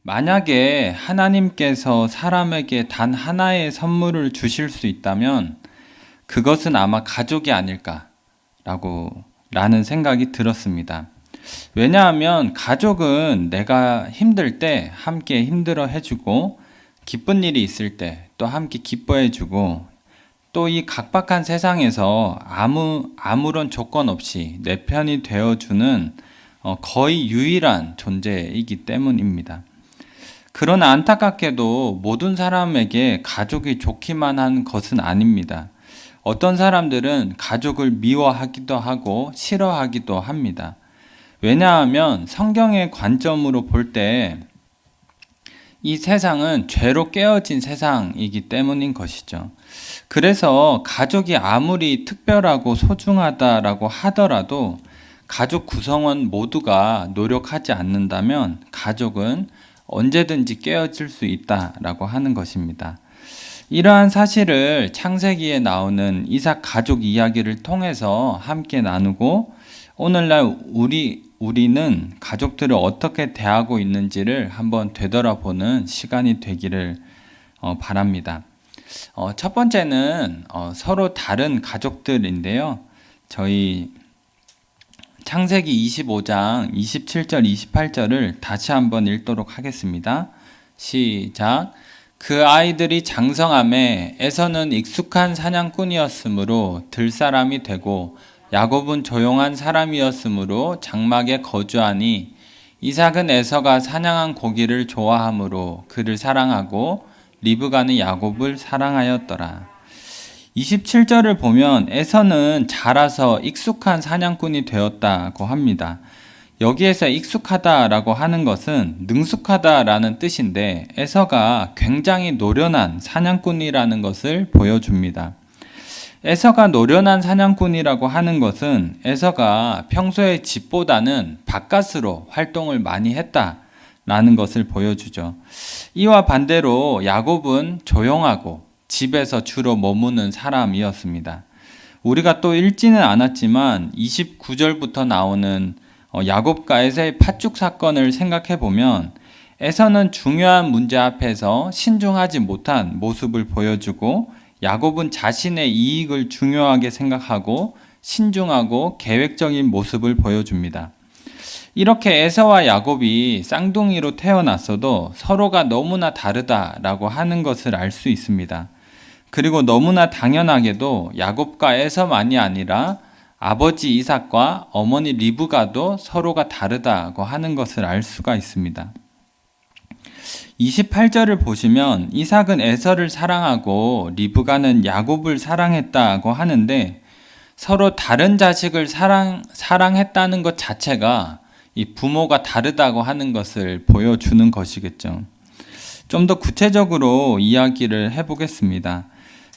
만약에 하나님께서 사람에게 단 하나의 선물을 주실 수 있다면 그것은 아마 가족이 라는 생각이 들었습니다. 왜냐하면 가족은 내가 힘들 때 함께 힘들어 해주고 기쁜 일이 있을 때 또 함께 기뻐해주고 또 이 각박한 세상에서 아무런 조건 없이 내 편이 되어주는 거의 유일한 존재이기 때문입니다. 그러나 안타깝게도 모든 사람에게 가족이 좋기만 한 것은 아닙니다. 어떤 사람들은 가족을 미워하기도 하고 싫어하기도 합니다. 왜냐하면 성경의 관점으로 볼 때 이 세상은 죄로 깨어진 세상이기 때문인 것이죠. 그래서 가족이 아무리 특별하고 소중하다라고 하더라도 가족 구성원 모두가 노력하지 않는다면 가족은 언제든지 깨어질 수 있다라고 하는 것입니다. 이러한 사실을 창세기에 나오는 이삭 가족 이야기를 통해서 함께 나누고 오늘날 우리는 가족들을 어떻게 대하고 있는지를 한번 되돌아보는 시간이 되기를 바랍니다. 첫 번째는 서로 다른 가족들인데요. 저희 창세기 25장 27절 28절을 다시 한번 읽도록 하겠습니다. 시작. 그 아이들이 장성함에 에서는 익숙한 사냥꾼이었으므로 들사람이 되고 야곱은 조용한 사람이었으므로 장막에 거주하니 이삭은 에서가 사냥한 고기를 좋아하므로 그를 사랑하고 리브가는 야곱을 사랑하였더라. 27절을 보면 에서는 자라서 익숙한 사냥꾼이 되었다고 합니다. 여기에서 익숙하다라고 하는 것은 능숙하다라는 뜻인데 에서가 굉장히 노련한 사냥꾼이라는 것을 보여줍니다. 에서가 노련한 사냥꾼이라고 하는 것은 에서가 평소에 집보다는 바깥으로 활동을 많이 했다라는 것을 보여주죠. 이와 반대로 야곱은 조용하고 집에서 주로 머무는 사람이었습니다. 우리가 또 읽지는 않았지만 29절부터 나오는 야곱과 에서의 팥죽 사건을 생각해 보면 에서는 중요한 문제 앞에서 신중하지 못한 모습을 보여주고 야곱은 자신의 이익을 중요하게 생각하고 신중하고 계획적인 모습을 보여줍니다. 이렇게 에서와 야곱이 쌍둥이로 태어났어도 서로가 너무나 다르다라고 하는 것을 알 수 있습니다. 그리고 너무나 당연하게도 야곱과 에서만이 아니라 아버지 이삭과 어머니 리브가도 서로가 다르다고 하는 것을 알 수가 있습니다. 28절을 보시면 이삭은 에서를 사랑하고 리브가는 야곱을 사랑했다고 하는데 서로 다른 자식을 사랑했다는 것 자체가 이 부모가 다르다고 하는 것을 보여주는 것이겠죠. 좀 더 구체적으로 이야기를 해보겠습니다.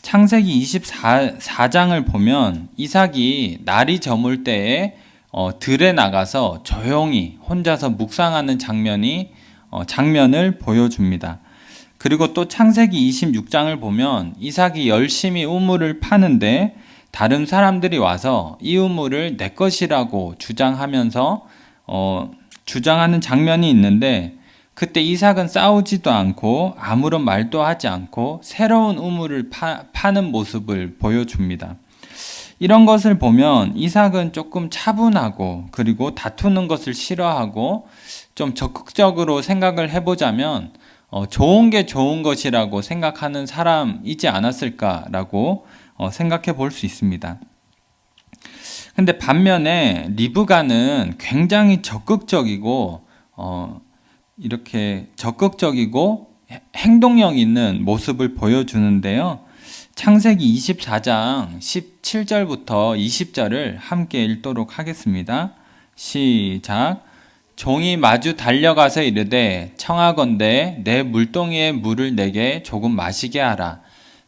창세기 24장을 보면 이삭이 날이 저물 때에 들에 나가서 조용히 혼자서 묵상하는 장면을 보여줍니다. 그리고 또 창세기 26장을 보면 이삭이 열심히 우물을 파는데 다른 사람들이 와서 이 우물을 내 것이라고 주장하는 장면이 있는데 그때 이삭은 싸우지도 않고 아무런 말도 하지 않고 새로운 우물을 파는 모습을 보여줍니다. 이런 것을 보면 이삭은 조금 차분하고 그리고 다투는 것을 싫어하고 좀 적극적으로 생각을 해보자면 좋은 게 좋은 것이라고 생각하는 사람이지 않았을까라고 생각해 볼 수 있습니다. 근데 반면에 리브가는 굉장히 적극적이고 행동력 있는 모습을 보여주는데요. 창세기 24장 17절부터 20절을 함께 읽도록 하겠습니다. 시작. 종이 마주 달려가서 이르되 청하건대 내 물동이의 물을 내게 조금 마시게 하라.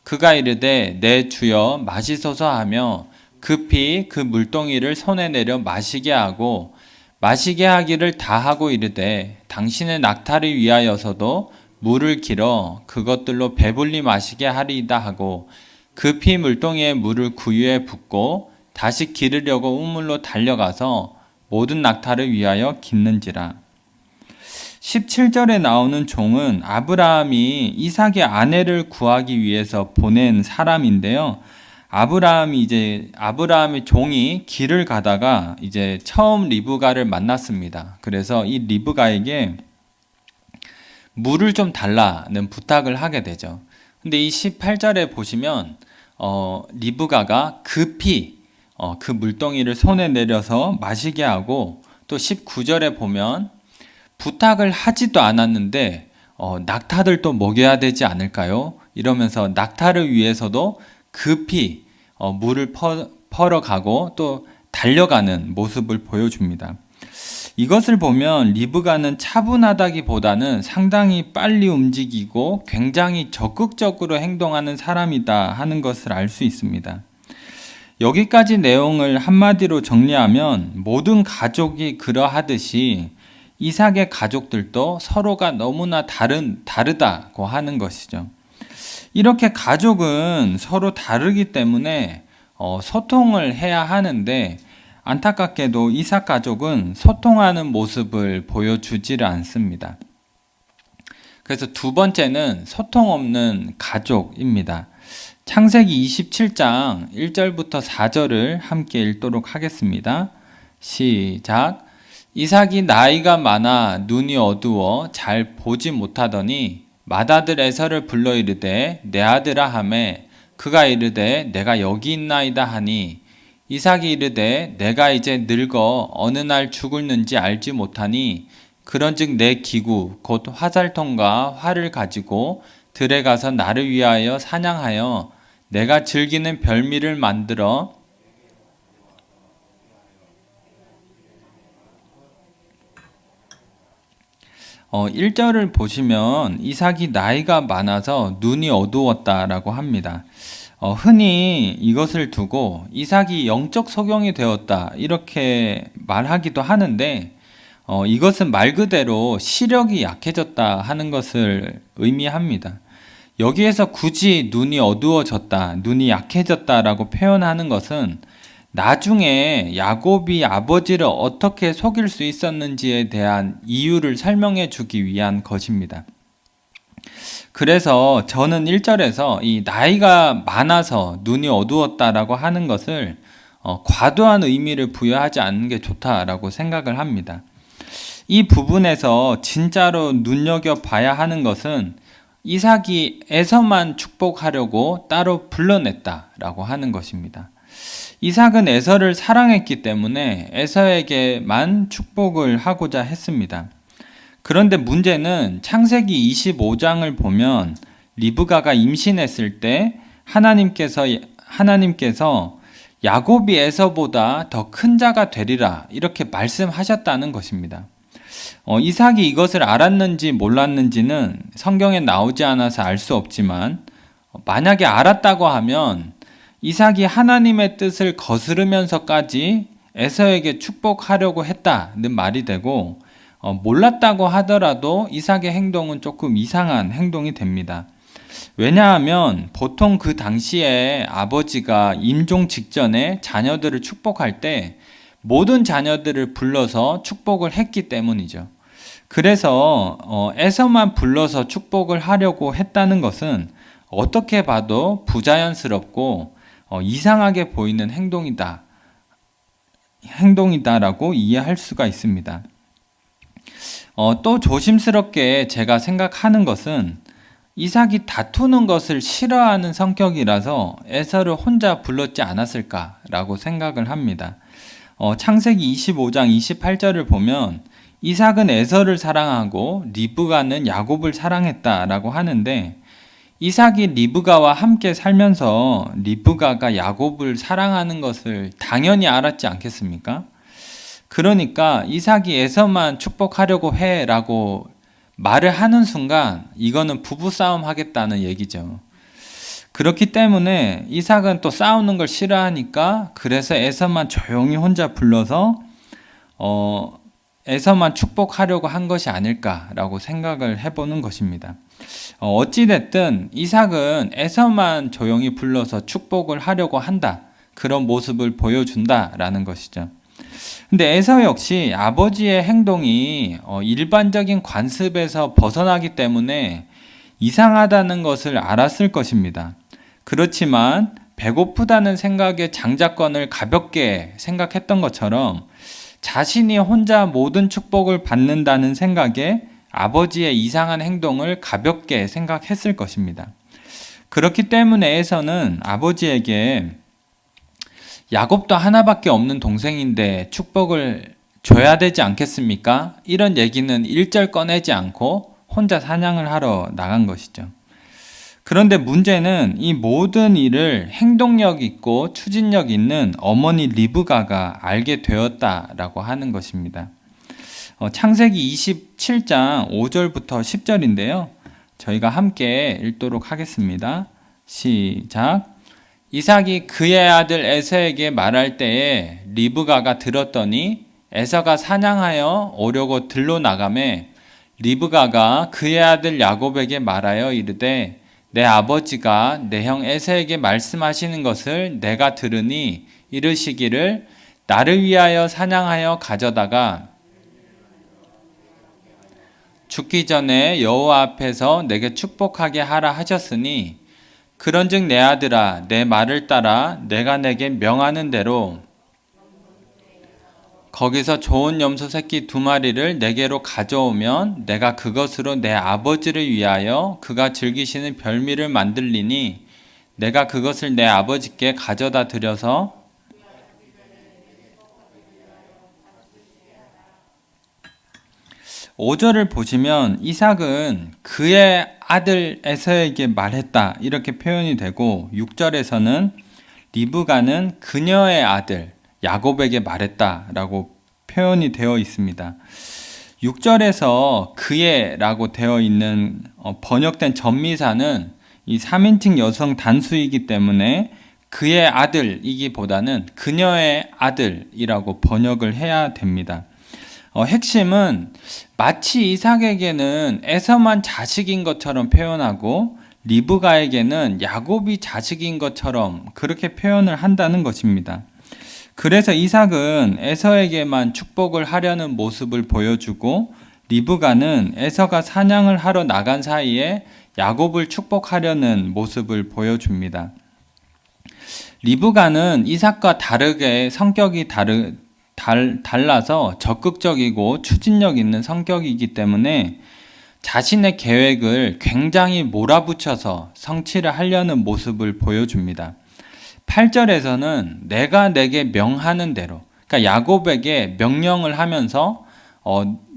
그가 이르되 내 주여 마시소서 하며 급히 그 물동이를 손에 내려 마시게 하고 마시게 하기를 다하고 이르되 당신의 낙타를 위하여서도 물을 길어 그것들로 배불리 마시게 하리이다 하고 급히 물동이의 물을 구유에 붓고 다시 기르려고 우물로 달려가서 모든 낙타를 위하여 깃는지라. 17절에 나오는 종은 아브라함이 이삭의 아내를 구하기 위해서 보낸 사람인데요. 아브라함의 종이 길을 가다가 이제 처음 리브가를 만났습니다. 그래서 이 리브가에게 물을 좀 달라는 부탁을 하게 되죠. 근데 이 18절에 보시면 리브가가 급히 그 물동이를 손에 내려서 마시게 하고, 또 19절에 보면 부탁을 하지도 않았는데 낙타들 또 먹여야 되지 않을까요? 이러면서 낙타를 위해서도 급히 물을 퍼러 가고 또 달려가는 모습을 보여줍니다. 이것을 보면 리브가는 차분하다기보다는 상당히 빨리 움직이고 굉장히 적극적으로 행동하는 사람이다 하는 것을 알 수 있습니다. 여기까지 내용을 한마디로 정리하면 모든 가족이 그러하듯이 이삭의 가족들도 서로가 너무나 다르다고 하는 것이죠. 이렇게 가족은 서로 다르기 때문에 소통을 해야 하는데, 안타깝게도 이삭 가족은 소통하는 모습을 보여주지를 않습니다. 그래서 두 번째는 소통 없는 가족입니다. 창세기 27장 1절부터 4절을 함께 읽도록 하겠습니다. 시작. 이삭이 나이가 많아 눈이 어두워 잘 보지 못하더니 맏아들 에서를 불러 이르되 내 아들아 하매 그가 이르되 내가 여기 있나이다 하니 이삭이 이르되 내가 이제 늙어 어느 날 죽을는지 알지 못하니 그런즉 내 기구 곧 화살통과 활을 가지고 들에 가서 나를 위하여 사냥하여 내가 즐기는 별미를 만들어 어, 1절을 보시면 이삭이 나이가 많아서 눈이 어두웠다라고 합니다. 흔히 이것을 두고 이삭이 영적 소경이 되었다 이렇게 말하기도 하는데, 이것은 말 그대로 시력이 약해졌다 하는 것을 의미합니다. 여기에서 굳이 눈이 어두워졌다, 눈이 약해졌다라고 표현하는 것은 나중에 야곱이 아버지를 어떻게 속일 수 있었는지에 대한 이유를 설명해 주기 위한 것입니다. 그래서 저는 1절에서 이 나이가 많아서 눈이 어두웠다라고 하는 것을 과도한 의미를 부여하지 않는 게 좋다라고 생각을 합니다. 이 부분에서 진짜로 눈여겨봐야 하는 것은 이삭이 에서만 축복하려고 따로 불러냈다라고 하는 것입니다. 이삭은 에서를 사랑했기 때문에 에서에게만 축복을 하고자 했습니다. 그런데 문제는 창세기 25장을 보면 리브가가 임신했을 때 하나님께서 야곱이 에서보다 더 큰 자가 되리라 이렇게 말씀하셨다는 것입니다. 이삭이 이것을 알았는지 몰랐는지는 성경에 나오지 않아서 알 수 없지만, 만약에 알았다고 하면 이삭이 하나님의 뜻을 거스르면서까지 에서에게 축복하려고 했다는 말이 되고, 몰랐다고 하더라도 이삭의 행동은 조금 이상한 행동이 됩니다. 왜냐하면 보통 그 당시에 아버지가 임종 직전에 자녀들을 축복할 때 모든 자녀들을 불러서 축복을 했기 때문이죠. 그래서 에서만 불러서 축복을 하려고 했다는 것은 어떻게 봐도 부자연스럽고 이상하게 보이는 행동이다라고 이해할 수가 있습니다. 또 조심스럽게 제가 생각하는 것은 이삭이 다투는 것을 싫어하는 성격이라서 에서를 혼자 불렀지 않았을까라고 생각을 합니다. 창세기 25장 28절을 보면 이삭은 에서를 사랑하고 리브가는 야곱을 사랑했다라고 하는데, 이삭이 리브가와 함께 살면서 리브가가 야곱을 사랑하는 것을 당연히 알았지 않겠습니까? 그러니까 이삭이 에서만 축복하려고 해라고 말을 하는 순간 이거는 부부싸움 하겠다는 얘기죠. 그렇기 때문에 이삭은 또 싸우는 걸 싫어하니까 그래서 에서만 조용히 혼자 불러서 에서만 축복하려고 한 것이 아닐까라고 생각을 해보는 것입니다. 어찌됐든 이삭은 에서만 조용히 불러서 축복을 하려고 한다, 그런 모습을 보여준다라는 것이죠. 근데 에서 역시 아버지의 행동이 일반적인 관습에서 벗어나기 때문에 이상하다는 것을 알았을 것입니다. 그렇지만 배고프다는 생각에 장자권을 가볍게 생각했던 것처럼 자신이 혼자 모든 축복을 받는다는 생각에 아버지의 이상한 행동을 가볍게 생각했을 것입니다. 그렇기 때문에 에서는 아버지에게 야곱도 하나밖에 없는 동생인데 축복을 줘야 되지 않겠습니까? 이런 얘기는 일절 꺼내지 않고 혼자 사냥을 하러 나간 것이죠. 그런데 문제는 이 모든 일을 행동력 있고 추진력 있는 어머니 리브가가 알게 되었다라고 하는 것입니다. 창세기 27장 5절부터 10절인데요. 저희가 함께 읽도록 하겠습니다. 시작. 이삭이 그의 아들 에서에게 말할 때에 리브가가 들었더니 에서가 사냥하여 오려고 들로 나가매 리브가가 그의 아들 야곱에게 말하여 이르되 내 아버지가 내 형 에서에게 말씀하시는 것을 내가 들으니 이르시기를 나를 위하여 사냥하여 가져다가 죽기 전에 여호와 앞에서 내게 축복하게 하라 하셨으니 그런즉 내 아들아 내 말을 따라 내가 내게 명하는 대로 거기서 좋은 염소 새끼 2마리를 내게로 가져오면 내가 그것으로 내 아버지를 위하여 그가 즐기시는 별미를 만들리니 내가 그것을 내 아버지께 가져다 드려서 5절을 보시면 이삭은 그의 아들 에서에게 말했다 이렇게 표현이 되고 6절에서는 리브가는 그녀의 아들 야곱에게 말했다라고 표현이 되어 있습니다. 6절에서 그의라고 되어 있는 번역된 전미사는 이 3인칭 여성 단수이기 때문에 그의 아들이기보다는 그녀의 아들이라고 번역을 해야 됩니다. 핵심은 마치 이삭에게는 에서만 자식인 것처럼 표현하고 리브가에게는 야곱이 자식인 것처럼 그렇게 표현을 한다는 것입니다. 그래서 이삭은 에서에게만 축복을 하려는 모습을 보여주고 리브가는 에서가 사냥을 하러 나간 사이에 야곱을 축복하려는 모습을 보여줍니다. 리브가는 이삭과 다르게 성격이 달라서 적극적이고 추진력 있는 성격이기 때문에 자신의 계획을 굉장히 몰아붙여서 성취를 하려는 모습을 보여줍니다. 8절에서는 내가 내게 명하는 대로, 그러니까 야곱에게 명령을 하면서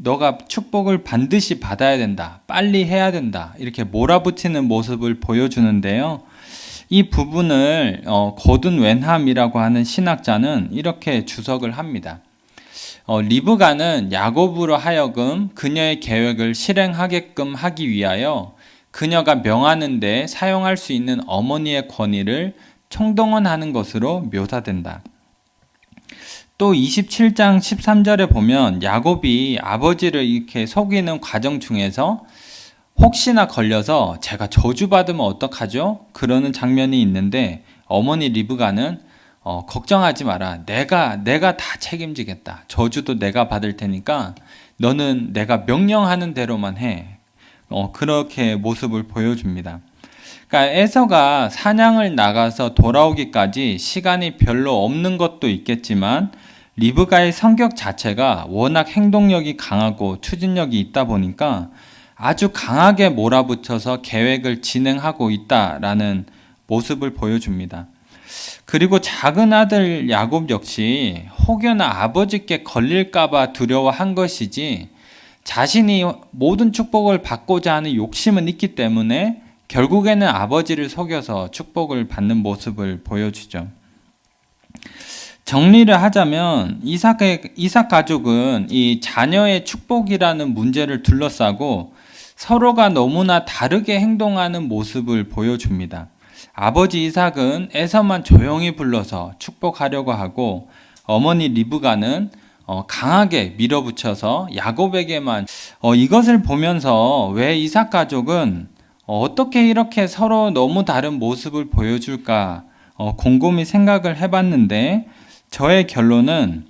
너가 축복을 반드시 받아야 된다, 빨리 해야 된다, 이렇게 몰아붙이는 모습을 보여주는데요. 이 부분을 고든 웬함이라고 하는 신학자는 이렇게 주석을 합니다. 리브가는 야곱으로 하여금 그녀의 계획을 실행하게끔 하기 위하여 그녀가 명하는 데 사용할 수 있는 어머니의 권위를 총동원하는 것으로 묘사된다. 또 27장 13절에 보면 야곱이 아버지를 이렇게 속이는 과정 중에서 혹시나 걸려서 제가 저주받으면 어떡하죠? 그러는 장면이 있는데 어머니 리브가는 걱정하지 마라. 내가 다 책임지겠다. 저주도 내가 받을 테니까 너는 내가 명령하는 대로만 해. 그렇게 모습을 보여줍니다. 그러니까 에서가 사냥을 나가서 돌아오기까지 시간이 별로 없는 것도 있겠지만 리브가의 성격 자체가 워낙 행동력이 강하고 추진력이 있다 보니까 아주 강하게 몰아붙여서 계획을 진행하고 있다라는 모습을 보여줍니다. 그리고 작은 아들 야곱 역시 혹여나 아버지께 걸릴까봐 두려워한 것이지 자신이 모든 축복을 받고자 하는 욕심은 있기 때문에 결국에는 아버지를 속여서 축복을 받는 모습을 보여주죠. 정리를 하자면 이삭 가족은 이 자녀의 축복이라는 문제를 둘러싸고 서로가 너무나 다르게 행동하는 모습을 보여줍니다. 아버지 이삭은 에서만 조용히 불러서 축복하려고 하고 어머니 리브가는 강하게 밀어붙여서 야곱에게만 이것을 보면서 왜 이삭 가족은 어떻게 이렇게 서로 너무 다른 모습을 보여줄까 곰곰이 생각을 해봤는데 저의 결론은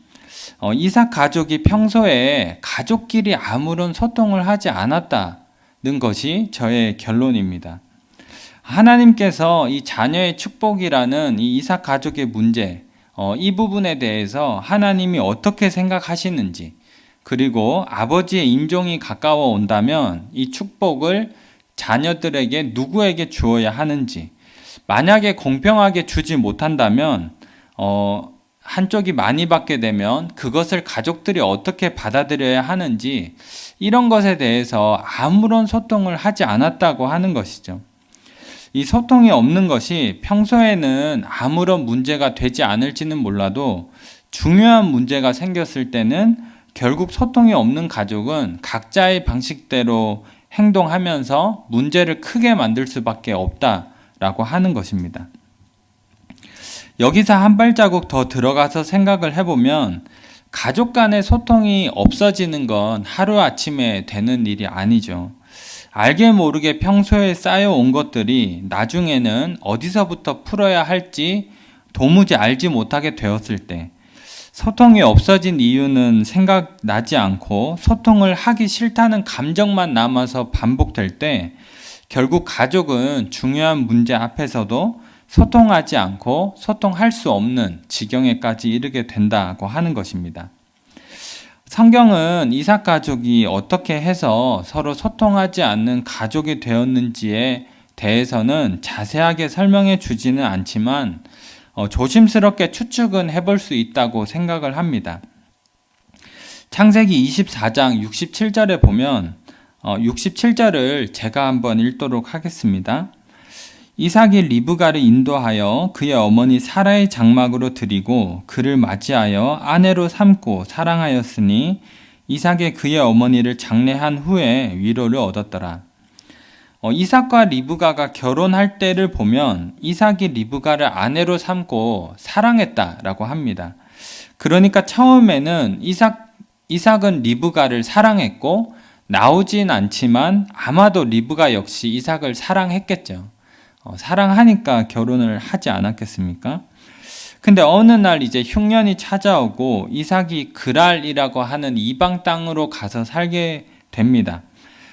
이삭 가족이 평소에 가족끼리 아무런 소통을 하지 않았다는 것이 저의 결론입니다. 하나님께서 이 자녀의 축복이라는 이 이삭 가족의 문제, 이 부분에 대해서 하나님이 어떻게 생각하시는지, 그리고 아버지의 임종이 가까워 온다면 이 축복을 자녀들에게 누구에게 주어야 하는지, 만약에 공평하게 주지 못한다면 한쪽이 많이 받게 되면 그것을 가족들이 어떻게 받아들여야 하는지, 이런 것에 대해서 아무런 소통을 하지 않았다고 하는 것이죠. 이 소통이 없는 것이 평소에는 아무런 문제가 되지 않을지는 몰라도 중요한 문제가 생겼을 때는 결국 소통이 없는 가족은 각자의 방식대로 행동하면서 문제를 크게 만들 수밖에 없다라고 하는 것입니다. 여기서 한 발자국 더 들어가서 생각을 해보면 가족 간의 소통이 없어지는 건 하루아침에 되는 일이 아니죠. 알게 모르게 평소에 쌓여온 것들이 나중에는 어디서부터 풀어야 할지 도무지 알지 못하게 되었을 때, 소통이 없어진 이유는 생각나지 않고 소통을 하기 싫다는 감정만 남아서 반복될 때, 결국 가족은 중요한 문제 앞에서도 소통하지 않고 소통할 수 없는 지경에까지 이르게 된다고 하는 것입니다. 성경은 이삭 가족이 어떻게 해서 서로 소통하지 않는 가족이 되었는지에 대해서는 자세하게 설명해 주지는 않지만 조심스럽게 추측은 해볼 수 있다고 생각을 합니다. 창세기 24장 67절에 보면 67절을 제가 한번 읽도록 하겠습니다. 이삭이 리브가를 인도하여 그의 어머니 사라의 장막으로 들이고 그를 맞이하여 아내로 삼고 사랑하였으니 이삭이 그의 어머니를 장례한 후에 위로를 얻었더라. 이삭과 리브가가 결혼할 때를 보면 이삭이 리브가를 아내로 삼고 사랑했다라고 합니다. 그러니까 처음에는 이삭은 리브가를 사랑했고 나오진 않지만 아마도 리브가 역시 이삭을 사랑했겠죠. 사랑하니까 결혼을 하지 않았겠습니까? 근데 어느 날 이제 흉년이 찾아오고 이삭이 그랄이라고 하는 이방 땅으로 가서 살게 됩니다.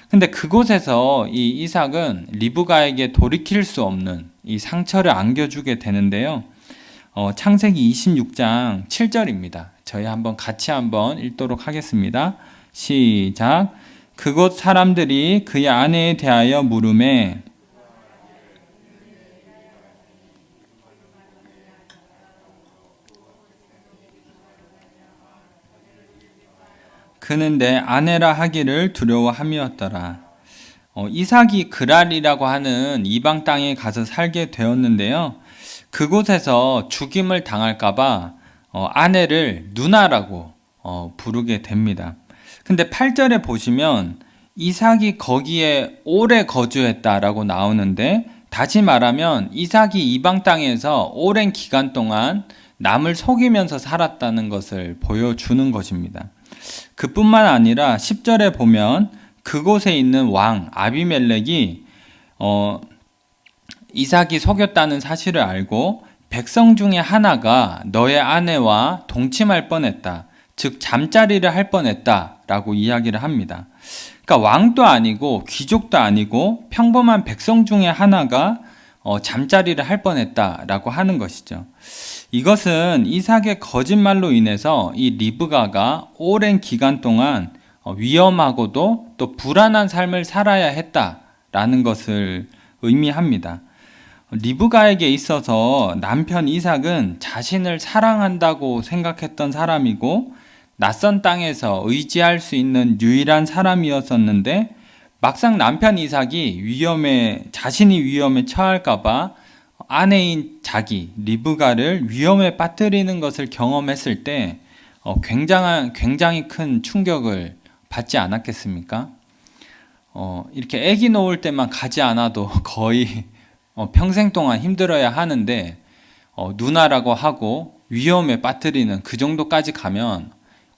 근데 그곳에서 이 이삭은 리브가에게 돌이킬 수 없는 이 상처를 안겨주게 되는데요. 창세기 26장 7절입니다. 저희 같이 한번 읽도록 하겠습니다. 시작. 그곳 사람들이 그의 아내에 대하여 물으매 그는 내 아내라 하기를 두려워함이었더라. 이삭이 그랄이라고 하는 이방 땅에 가서 살게 되었는데요. 그곳에서 죽임을 당할까봐 아내를 누나라고 부르게 됩니다. 근데 8절에 보시면 이삭이 거기에 오래 거주했다라고 나오는데, 다시 말하면 이삭이 이방 땅에서 오랜 기간 동안 남을 속이면서 살았다는 것을 보여주는 것입니다. 그뿐만 아니라 10절에 보면 그곳에 있는 왕 아비멜렉이 이삭이 속였다는 사실을 알고 백성 중에 하나가 너의 아내와 동침할 뻔했다, 즉 잠자리를 할 뻔했다 라고 이야기를 합니다. 그러니까 왕도 아니고 귀족도 아니고 평범한 백성 중에 하나가 잠자리를 할 뻔했다 라고 하는 것이죠. 이것은 이삭의 거짓말로 인해서 이 리브가가 오랜 기간 동안 위험하고도 또 불안한 삶을 살아야 했다라는 것을 의미합니다. 리브가에게 있어서 남편 이삭은 자신을 사랑한다고 생각했던 사람이고 낯선 땅에서 의지할 수 있는 유일한 사람이었었는데, 막상 남편 이삭이 자신이 위험에 처할까봐 아내인 자기 리브가를 위험에 빠뜨리는 것을 경험했을 때 굉장히 큰 충격을 받지 않았겠습니까? 이렇게 아기 놓을 때만 가지 않아도 거의 평생 동안 힘들어야 하는데 누나라고 하고 위험에 빠뜨리는 그 정도까지 가면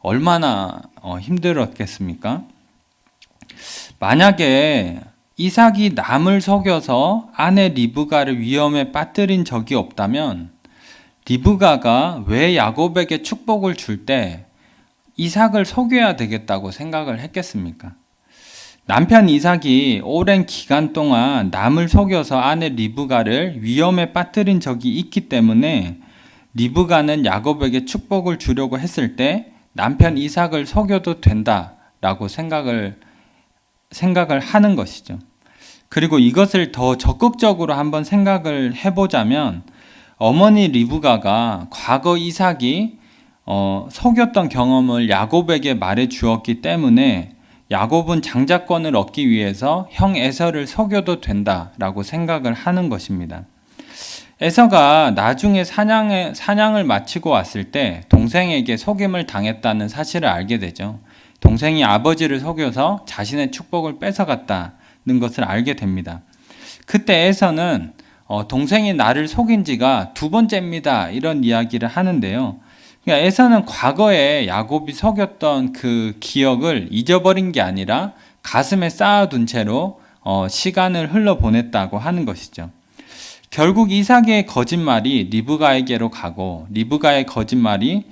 얼마나 힘들었겠습니까? 만약에 이삭이 남을 속여서 아내 리브가를 위험에 빠뜨린 적이 없다면 리브가가 왜 야곱에게 축복을 줄 때 이삭을 속여야 되겠다고 생각을 했겠습니까? 남편 이삭이 오랜 기간 동안 남을 속여서 아내 리브가를 위험에 빠뜨린 적이 있기 때문에 리브가는 야곱에게 축복을 주려고 했을 때 남편 이삭을 속여도 된다라고 생각을 하는 것이죠. 그리고 이것을 더 적극적으로 한번 생각을 해보자면 어머니 리브가가 과거 이삭이 속였던 경험을 야곱에게 말해 주었기 때문에 야곱은 장자권을 얻기 위해서 형 에서를 속여도 된다라고 생각을 하는 것입니다. 에서가 나중에 사냥을 마치고 왔을 때 동생에게 속임을 당했다는 사실을 알게 되죠. 동생이 아버지를 속여서 자신의 축복을 뺏어갔다는 것을 알게 됩니다. 그때 에서는 동생이 나를 속인 지가 2번째입니다. 이런 이야기를 하는데요. 그러니까 에서는 과거에 야곱이 속였던 그 기억을 잊어버린 게 아니라 가슴에 쌓아둔 채로 시간을 흘러보냈다고 하는 것이죠. 결국 이삭의 거짓말이 리브가에게로 가고 리브가의 거짓말이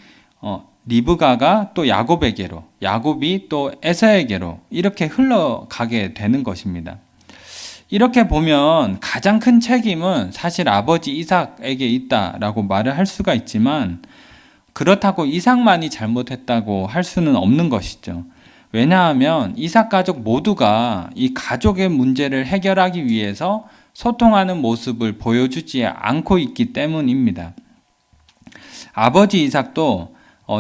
리브가가 또 야곱에게로, 야곱이 또 에서에게로 이렇게 흘러가게 되는 것입니다. 이렇게 보면 가장 큰 책임은 사실 아버지 이삭에게 있다라고 말을 할 수가 있지만 그렇다고 이삭만이 잘못했다고 할 수는 없는 것이죠. 왜냐하면 이삭 가족 모두가 이 가족의 문제를 해결하기 위해서 소통하는 모습을 보여주지 않고 있기 때문입니다. 아버지 이삭도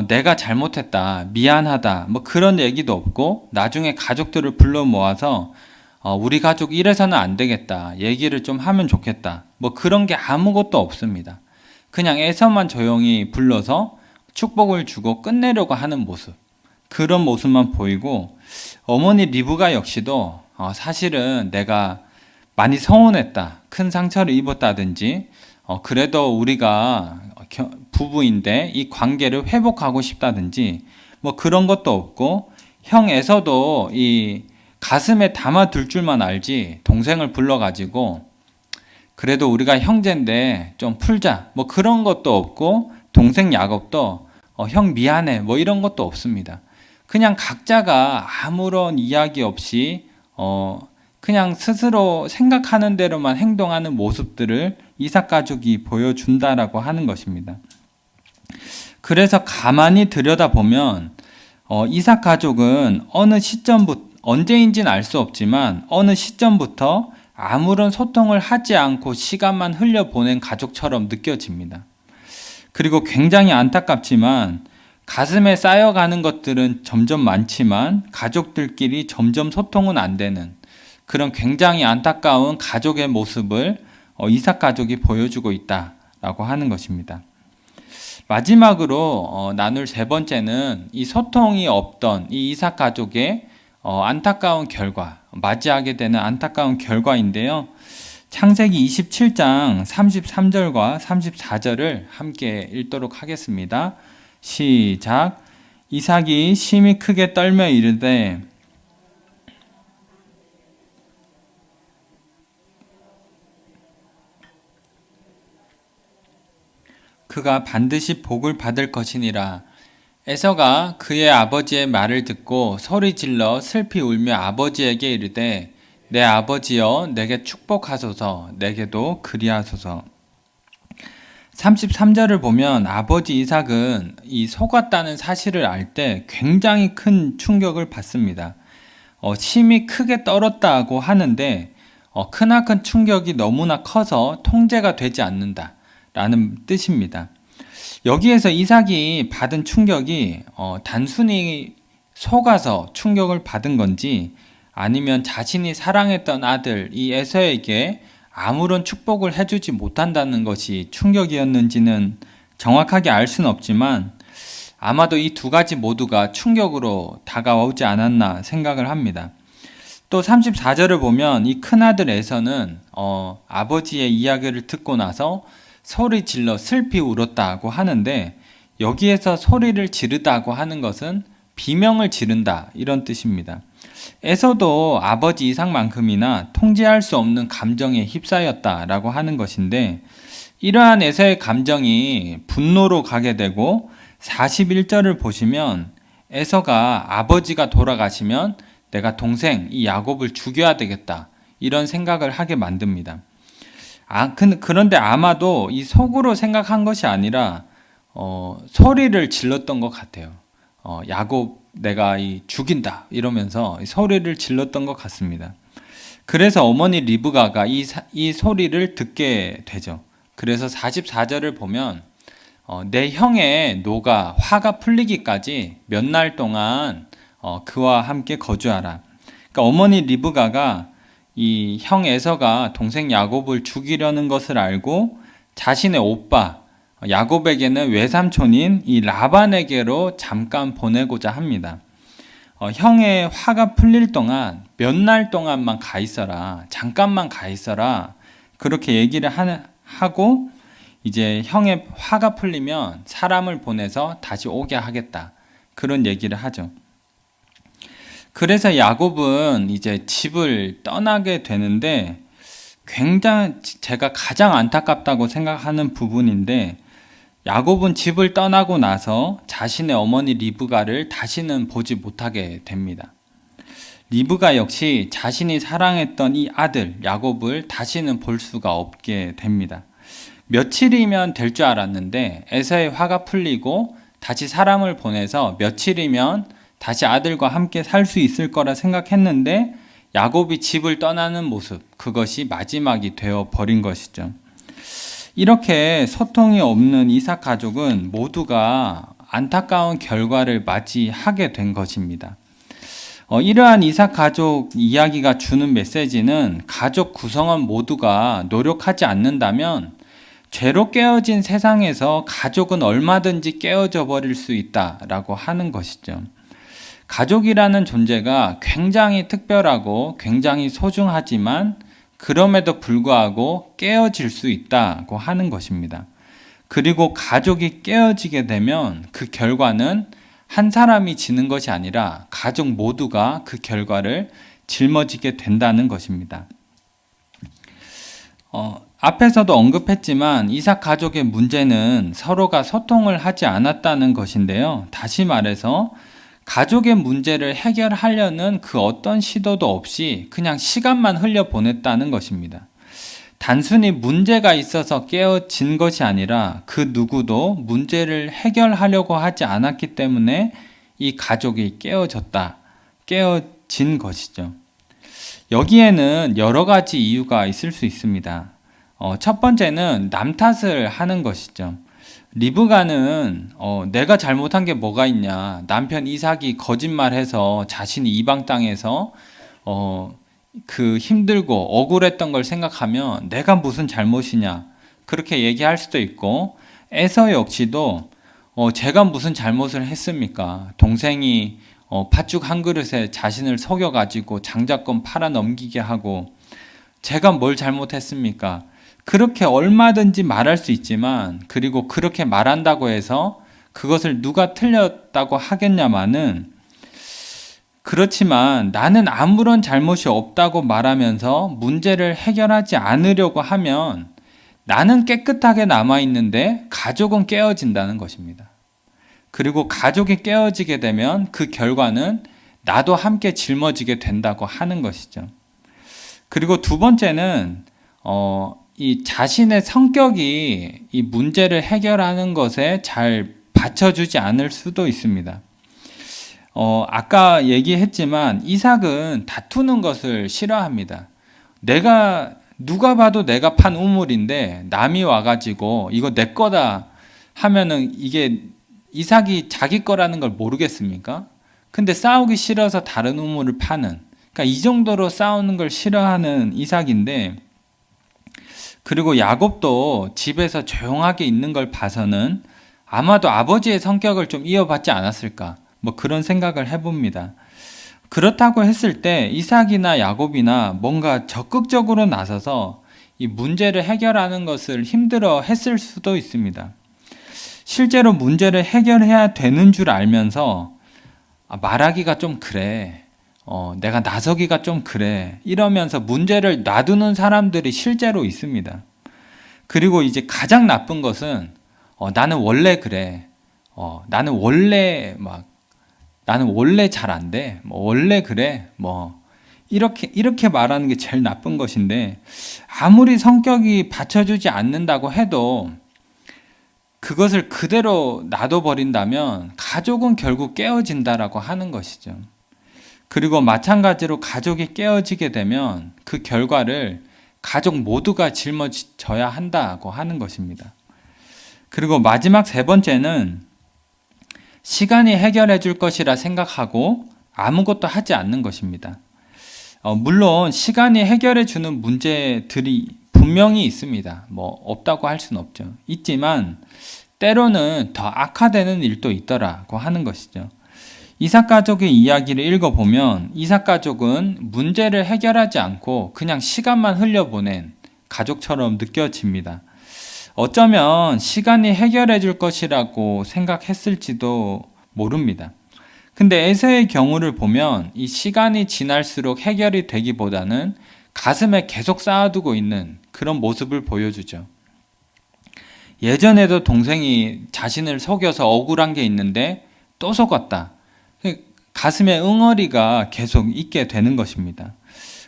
내가 잘못했다, 미안하다, 뭐 그런 얘기도 없고 나중에 가족들을 불러 모아서 우리 가족 이래서는 안 되겠다, 얘기를 좀 하면 좋겠다, 뭐 그런 게 아무것도 없습니다. 그냥 에서만 조용히 불러서 축복을 주고 끝내려고 하는 모습, 그런 모습만 보이고 어머니 리브가 역시도 사실은 내가 많이 서운했다, 큰 상처를 입었다든지 그래도 우리가 부부인데 이 관계를 회복하고 싶다든지 뭐 그런 것도 없고 형에서도 이 가슴에 담아둘 줄만 알지 동생을 불러가지고 그래도 우리가 형제인데 좀 풀자 뭐 그런 것도 없고 동생 야곱도 형 미안해 뭐 이런 것도 없습니다. 그냥 각자가 아무런 이야기 없이 그냥 스스로 생각하는 대로만 행동하는 모습들을 이삭 가족이 보여준다라고 하는 것입니다. 그래서 가만히 들여다보면 이삭 가족은 어느 시점부터 언제인지는 알 수 없지만 어느 시점부터 아무런 소통을 하지 않고 시간만 흘려보낸 가족처럼 느껴집니다. 그리고 굉장히 안타깝지만 가슴에 쌓여가는 것들은 점점 많지만 가족들끼리 점점 소통은 안 되는 그런 굉장히 안타까운 가족의 모습을 이삭 가족이 보여주고 있다라고 하는 것입니다. 마지막으로 나눌 3번째는 이 소통이 없던 이 이삭 가족의 안타까운 결과, 맞이하게 되는 안타까운 결과인데요. 창세기 27장 33절과 34절을 함께 읽도록 하겠습니다. 시작. 이삭이 심히 크게 떨며 이르되 그가 반드시 복을 받을 것이니라. 에서가 그의 아버지의 말을 듣고 소리질러 슬피 울며 아버지에게 이르되 내 아버지여 내게 축복하소서 내게도 그리하소서. 33절을 보면 아버지 이삭은 이 속았다는 사실을 알 때 굉장히 큰 충격을 받습니다. 심히 크게 떨었다고 하는데 크나큰 충격이 너무나 커서 통제가 되지 않는다 라는 뜻입니다. 여기에서 이삭이 받은 충격이 단순히 속아서 충격을 받은 건지 아니면 자신이 사랑했던 아들 이 에서에게 아무런 축복을 해주지 못한다는 것이 충격이었는지는 정확하게 알 수는 없지만 아마도 이 2가지 모두가 충격으로 다가오지 않았나 생각을 합니다. 또 34절을 보면 이 큰아들 에서는 아버지의 이야기를 듣고 나서 소리 질러 슬피 울었다고 하는데 여기에서 소리를 지르다고 하는 것은 비명을 지른다 이런 뜻입니다. 에서도 아버지 이삭만큼이나 통제할 수 없는 감정에 휩싸였다라고 하는 것인데 이러한 에서의 감정이 분노로 가게 되고 41절을 보시면 에서가 아버지가 돌아가시면 내가 동생 이 야곱을 죽여야 되겠다. 이런 생각을 하게 만듭니다. 그런데 아마도 이 속으로 생각한 것이 아니라 소리를 질렀던 것 같아요. 야곱 내가 죽인다 이러면서 소리를 질렀던 것 같습니다. 그래서 어머니 리브가가 이 소리를 듣게 되죠. 그래서 44절을 보면 내 형의 노가 화가 풀리기까지 몇 날 동안 그와 함께 거주하라. 그러니까 어머니 리브가가 이 형 에서가 동생 야곱을 죽이려는 것을 알고 자신의 오빠 야곱에게는 외삼촌인 이 라반에게로 잠깐 보내고자 합니다. 형의 화가 풀릴 동안 몇 날 동안만 가 있어라. 잠깐만 가 있어라. 그렇게 얘기를 하고 이제 형의 화가 풀리면 사람을 보내서 다시 오게 하겠다. 그런 얘기를 하죠. 그래서 야곱은 이제 집을 떠나게 되는데 굉장히 제가 가장 안타깝다고 생각하는 부분인데 야곱은 집을 떠나고 나서 자신의 어머니 리브가를 다시는 보지 못하게 됩니다. 리브가 역시 자신이 사랑했던 이 아들 야곱을 다시는 볼 수가 없게 됩니다. 며칠이면 될 줄 알았는데 에서의 화가 풀리고 다시 사람을 보내서 며칠이면 다시 아들과 함께 살 수 있을 거라 생각했는데 야곱이 집을 떠나는 모습, 그것이 마지막이 되어 버린 것이죠. 이렇게 소통이 없는 이삭 가족은 모두가 안타까운 결과를 맞이하게 된 것입니다. 이러한 이삭 가족 이야기가 주는 메시지는 가족 구성원 모두가 노력하지 않는다면 죄로 깨어진 세상에서 가족은 얼마든지 깨어져 버릴 수 있다라고 하는 것이죠. 가족이라는 존재가 굉장히 특별하고 굉장히 소중하지만 그럼에도 불구하고 깨어질 수 있다고 하는 것입니다. 그리고 가족이 깨어지게 되면 그 결과는 한 사람이 지는 것이 아니라 가족 모두가 그 결과를 짊어지게 된다는 것입니다. 앞에서도 언급했지만 이삭 가족의 문제는 서로가 소통을 하지 않았다는 것인데요. 다시 말해서 가족의 문제를 해결하려는 그 어떤 시도도 없이 그냥 시간만 흘려보냈다는 것입니다. 단순히 문제가 있어서 깨어진 것이 아니라 그 누구도 문제를 해결하려고 하지 않았기 때문에 이 가족이 깨어진 것이죠. 여기에는 여러 가지 이유가 있을 수 있습니다. 첫 번째는 남 탓을 하는 것이죠. 리브가는 내가 잘못한 게 뭐가 있냐. 남편 이삭이 거짓말해서 자신이 이방 땅에서 그 힘들고 억울했던 걸 생각하면 내가 무슨 잘못이냐. 그렇게 얘기할 수도 있고 에서 역시도 제가 무슨 잘못을 했습니까? 동생이 팥죽 한 그릇에 자신을 속여가지고 장자권 팔아 넘기게 하고 제가 뭘 잘못했습니까? 그렇게 얼마든지 말할 수 있지만 그리고 그렇게 말한다고 해서 그것을 누가 틀렸다고 하겠냐마는 그렇지만 나는 아무런 잘못이 없다고 말하면서 문제를 해결하지 않으려고 하면 나는 깨끗하게 남아있는데 가족은 깨어진다는 것입니다. 그리고 가족이 깨어지게 되면 그 결과는 나도 함께 짊어지게 된다고 하는 것이죠. 그리고 두 번째는 이 자신의 성격이 이 문제를 해결하는 것에 잘 받쳐주지 않을 수도 있습니다. 아까 얘기했지만 이삭은 다투는 것을 싫어합니다. 누가 봐도 내가 판 우물인데 남이 와가지고 이거 내 거다 하면은 이게 이삭이 자기 거라는 걸 모르겠습니까? 근데 싸우기 싫어서 다른 우물을 파는, 그러니까 이 정도로 싸우는 걸 싫어하는 이삭인데, 그리고 야곱도 집에서 조용하게 있는 걸 봐서는 아마도 아버지의 성격을 좀 이어받지 않았을까, 뭐 그런 생각을 해봅니다. 그렇다고 했을 때 이삭이나 야곱이나 뭔가 적극적으로 나서서 이 문제를 해결하는 것을 힘들어 했을 수도 있습니다. 실제로 문제를 해결해야 되는 줄 알면서 말하기가 좀 그래, 내가 나서기가 좀 그래, 이러면서 문제를 놔두는 사람들이 실제로 있습니다. 그리고 이제 가장 나쁜 것은 나는 원래 그래, 나는 원래 막 나는 원래 잘 안 돼. 뭐 원래 그래. 뭐 이렇게 말하는 게 제일 나쁜 것인데 아무리 성격이 받쳐주지 않는다고 해도 그것을 그대로 놔둬버린다면 가족은 결국 깨어진다라고 하는 것이죠. 그리고 마찬가지로 가족이 깨어지게 되면 그 결과를 가족 모두가 짊어져야 한다고 하는 것입니다. 그리고 마지막 세 번째는 시간이 해결해 줄 것이라 생각하고 아무것도 하지 않는 것입니다. 물론 시간이 해결해 주는 문제들이 분명히 있습니다. 뭐 없다고 할 수는 없죠. 있지만 때로는 더 악화되는 일도 있더라고 하는 것이죠. 이삭 가족의 이야기를 읽어보면 이삭 가족은 문제를 해결하지 않고 그냥 시간만 흘려보낸 가족처럼 느껴집니다. 어쩌면 시간이 해결해 줄 것이라고 생각했을지도 모릅니다. 근데 에서의 경우를 보면 이 시간이 지날수록 해결이 되기보다는 가슴에 계속 쌓아두고 있는 그런 모습을 보여주죠. 예전에도 동생이 자신을 속여서 억울한 게 있는데 또 속았다. 가슴에 응어리가 계속 있게 되는 것입니다.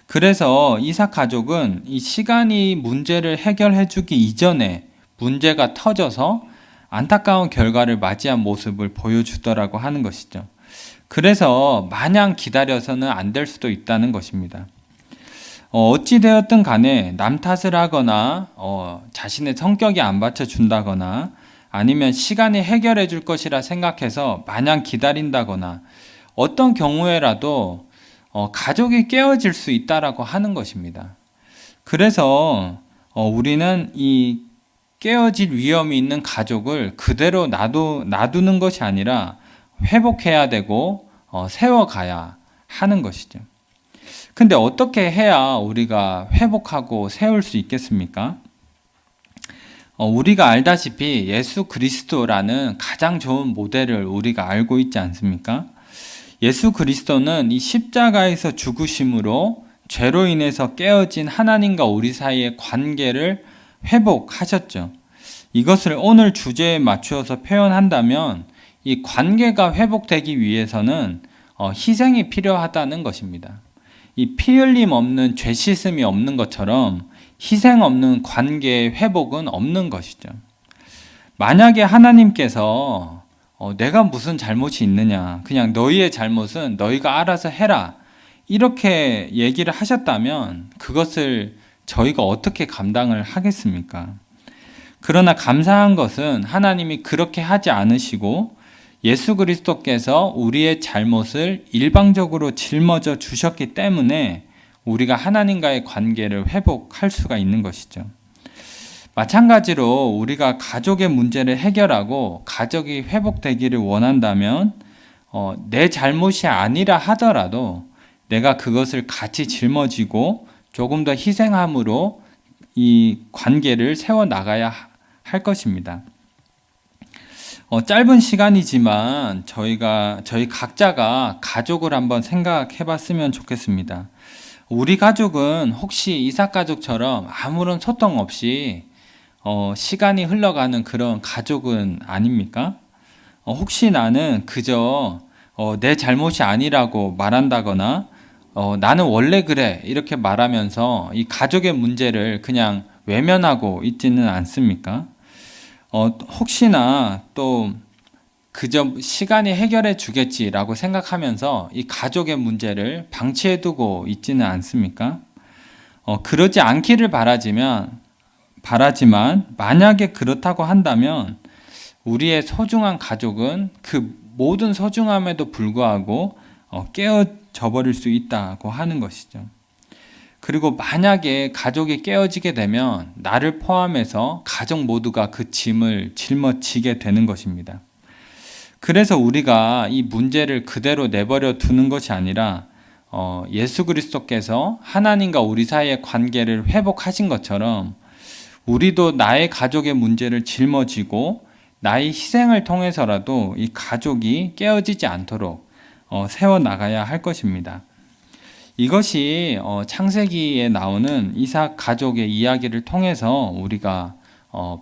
그래서 이삭 가족은 이 시간이 문제를 해결해 주기 이전에 문제가 터져서 안타까운 결과를 맞이한 모습을 보여주더라고 하는 것이죠. 그래서 마냥 기다려서는 안 될 수도 있다는 것입니다. 어찌되었든 간에 남 탓을 하거나 자신의 성격이 안 받쳐준다거나 아니면 시간이 해결해 줄 것이라 생각해서 마냥 기다린다거나 어떤 경우에라도 가족이 깨어질 수 있다라고 하는 것입니다. 그래서 우리는 이 깨어질 위험이 있는 가족을 그대로 놔두는 것이 아니라 회복해야 되고 세워가야 하는 것이죠. 근데 어떻게 해야 우리가 회복하고 세울 수 있겠습니까? 우리가 알다시피 예수 그리스도라는 가장 좋은 모델을 우리가 알고 있지 않습니까? 예수 그리스도는 이 십자가에서 죽으심으로 죄로 인해서 깨어진 하나님과 우리 사이의 관계를 회복하셨죠. 이것을 오늘 주제에 맞추어서 표현한다면 이 관계가 회복되기 위해서는 희생이 필요하다는 것입니다. 이 피 흘림 없는 죄 씻음이 없는 것처럼 희생 없는 관계의 회복은 없는 것이죠. 만약에 하나님께서 내가 무슨 잘못이 있느냐, 그냥 너희의 잘못은 너희가 알아서 해라, 이렇게 얘기를 하셨다면 그것을 저희가 어떻게 감당을 하겠습니까? 그러나 감사한 것은 하나님이 그렇게 하지 않으시고 예수 그리스도께서 우리의 잘못을 일방적으로 짊어져 주셨기 때문에 우리가 하나님과의 관계를 회복할 수가 있는 것이죠. 마찬가지로 우리가 가족의 문제를 해결하고 가족이 회복되기를 원한다면 내 잘못이 아니라 하더라도 내가 그것을 같이 짊어지고 조금 더 희생함으로 이 관계를 세워나가야 할 것입니다. 짧은 시간이지만 저희 각자가 가족을 한번 생각해 봤으면 좋겠습니다. 우리 가족은 혹시 이삭 가족처럼 아무런 소통 없이 시간이 흘러가는 그런 가족은 아닙니까? 혹시 나는 그저 내 잘못이 아니라고 말한다거나 나는 원래 그래 이렇게 말하면서 이 가족의 문제를 그냥 외면하고 있지는 않습니까? 혹시나 또 그저 시간이 해결해 주겠지라고 생각하면서 이 가족의 문제를 방치해 두고 있지는 않습니까? 그러지 않기를 바라지만 만약에 그렇다고 한다면 우리의 소중한 가족은 그 모든 소중함에도 불구하고 깨어져 버릴 수 있다고 하는 것이죠. 그리고 만약에 가족이 깨어지게 되면 나를 포함해서 가족 모두가 그 짐을 짊어지게 되는 것입니다. 그래서 우리가 이 문제를 그대로 내버려 두는 것이 아니라 예수 그리스도께서 하나님과 우리 사이의 관계를 회복하신 것처럼 우리도 나의 가족의 문제를 짊어지고 나의 희생을 통해서라도 이 가족이 깨어지지 않도록 세워나가야 할 것입니다. 이것이 창세기에 나오는 이삭 가족의 이야기를 통해서 우리가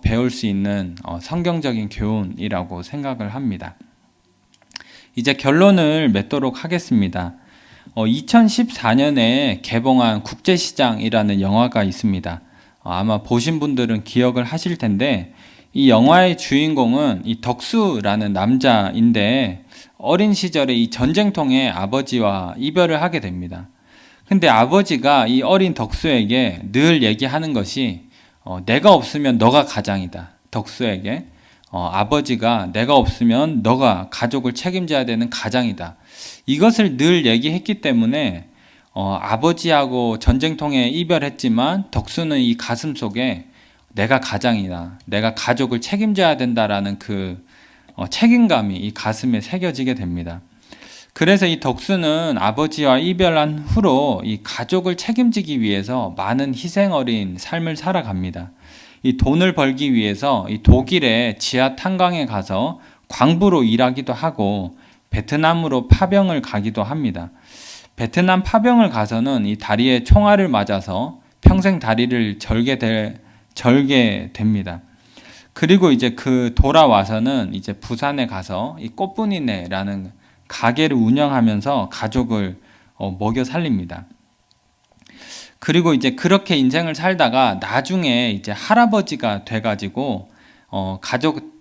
배울 수 있는 성경적인 교훈이라고 생각을 합니다. 이제 결론을 맺도록 하겠습니다. 2014년에 개봉한 국제시장이라는 영화가 있습니다. 아마 보신 분들은 기억을 하실 텐데, 이 영화의 주인공은 이 덕수라는 남자인데, 어린 시절에 이 전쟁통에 아버지와 이별을 하게 됩니다. 근데 아버지가 이 어린 덕수에게 늘 얘기하는 것이, 내가 없으면 너가 가장이다. 덕수에게. 아버지가 내가 없으면 너가 가족을 책임져야 되는 가장이다. 이것을 늘 얘기했기 때문에 아버지하고 전쟁통에 이별했지만 덕수는 이 가슴 속에 내가 가장이다. 내가 가족을 책임져야 된다라는 그 책임감이 이 가슴에 새겨지게 됩니다. 그래서 이 덕수는 아버지와 이별한 후로 이 가족을 책임지기 위해서 많은 희생 어린 삶을 살아갑니다. 이 돈을 벌기 위해서 이 독일의 지하 탄광에 가서 광부로 일하기도 하고 베트남으로 파병을 가기도 합니다. 베트남 파병을 가서는 이 다리에 총알을 맞아서 평생 다리를 절게 됩니다. 그리고 이제 그 돌아와서는 이제 부산에 가서 이 꽃분이네라는 가게를 운영하면서 가족을 먹여 살립니다. 그리고 이제 그렇게 인생을 살다가 나중에 이제 할아버지가 돼가지고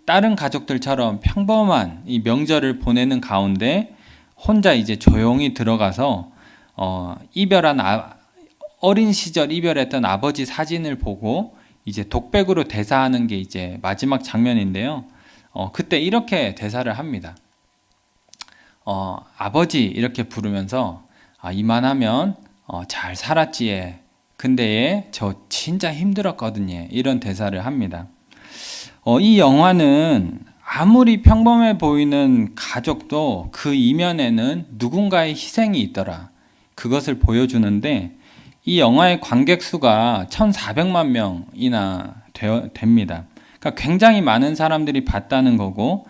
다른 가족들처럼 평범한 이 명절을 보내는 가운데 혼자 이제 조용히 들어가서 어린 시절 이별했던 아버지 사진을 보고 이제 독백으로 대사하는 게 이제 마지막 장면인데요. 그때 이렇게 대사를 합니다. 아버지 이렇게 부르면서 이만하면 잘 살았지에. 근데 저 진짜 힘들었거든요. 이런 대사를 합니다. 이 영화는 아무리 평범해 보이는 가족도 그 이면에는 누군가의 희생이 있더라. 그것을 보여주는데 이 영화의 관객 수가 1,400만 명이나 됩니다. 그러니까 굉장히 많은 사람들이 봤다는 거고,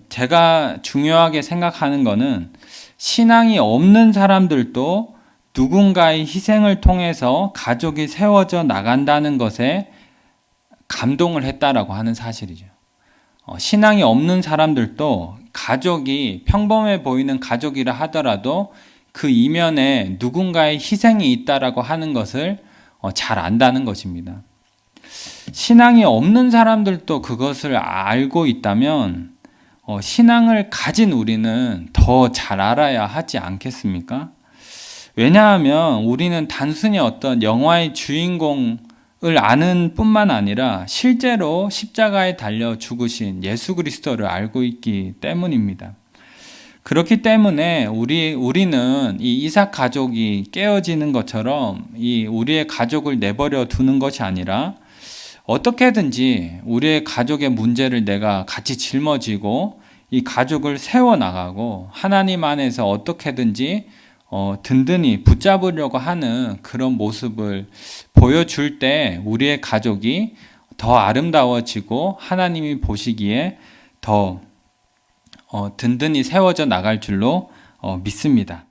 제가 중요하게 생각하는 거는 신앙이 없는 사람들도 누군가의 희생을 통해서 가족이 세워져 나간다는 것에 감동을 했다라고 하는 사실이죠. 신앙이 없는 사람들도 가족이 평범해 보이는 가족이라 하더라도 그 이면에 누군가의 희생이 있다라고 하는 것을 잘 안다는 것입니다. 신앙이 없는 사람들도 그것을 알고 있다면 신앙을 가진 우리는 더 잘 알아야 하지 않겠습니까? 왜냐하면 우리는 단순히 어떤 영화의 주인공을 아는 뿐만 아니라 실제로 십자가에 달려 죽으신 예수 그리스도를 알고 있기 때문입니다. 그렇기 때문에 우리는 이 이삭 가족이 깨어지는 것처럼 우리의 가족을 내버려 두는 것이 아니라 어떻게든지 우리의 가족의 문제를 내가 같이 짊어지고 이 가족을 세워나가고 하나님 안에서 어떻게든지 든든히 붙잡으려고 하는 그런 모습을 보여줄 때 우리의 가족이 더 아름다워지고 하나님이 보시기에 더 든든히 세워져 나갈 줄로 믿습니다.